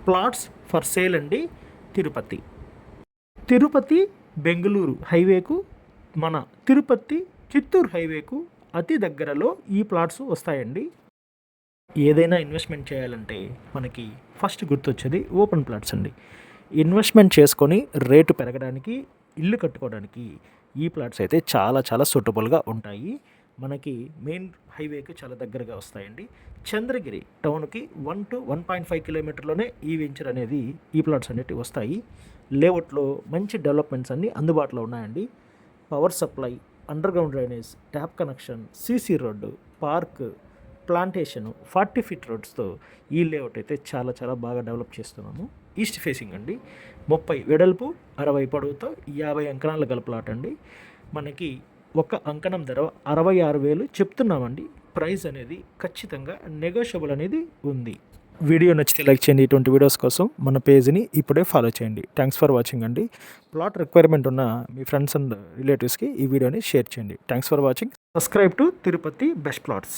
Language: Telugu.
ప్లాట్స్ ఫర్ సేల్ అండి. తిరుపతి బెంగళూరు హైవేకు, మన తిరుపతి చిత్తూరు హైవేకు అతి దగ్గరలో ఈ ప్లాట్స్ వస్తాయండి. ఏదైనా ఇన్వెస్ట్మెంట్ చేయాలంటే మనకి ఫస్ట్ గుర్తొచ్చేది ఓపెన్ ప్లాట్స్ అండి. ఇన్వెస్ట్మెంట్ చేసుకొని రేటు పెరగడానికి, ఇల్లు కట్టుకోవడానికి ఈ ప్లాట్స్ అయితే చాలా చాలా సూటబుల్గా ఉంటాయి. మనకి మెయిన్ హైవేకి చాలా దగ్గరగా వస్తాయండి. చంద్రగిరి టౌన్కి 1 to 1.5 కిలోమీటర్లోనే ఈ వెంచర్ అనేది, ఈ ప్లాట్స్ అనేవి వస్తాయి. లేఅవుట్లో మంచి డెవలప్మెంట్స్ అన్నీ అందుబాటులో ఉన్నాయండి. Power supply, underground drainage, tap connection, CC road, park, plantation, 40 feet రోడ్స్తో ఈ లేఅవుట్ అయితే చాలా చాలా బాగా డెవలప్ చేస్తున్నాము. ఈస్ట్ ఫేసింగ్ అండి. 30 వెడల్పు, 60 పొడవుతో 50 అంకణాలు గల ప్లాట్ అండి. మనకి ఒక అంకణం ధర 66,000 చెప్తున్నామండి. ప్రైస్ అనేది ఖచ్చితంగా నెగోషియబుల్ అనేది ఉంది. వీడియో నచ్చితే లైక్ చేయండి. ఇటువంటి వీడియోస్ కోసం మన పేజ్ని ఇప్పుడే ఫాలో చేయండి. థ్యాంక్స్ ఫర్ వాచింగ్ అండి. ప్లాట్ రిక్వైర్మెంట్ ఉన్న మీ ఫ్రెండ్స్ అండ్ రిలేటివ్స్కి ఈ వీడియోని షేర్ చేయండి. Thanks for watching. Subscribe to Tirupati best plots.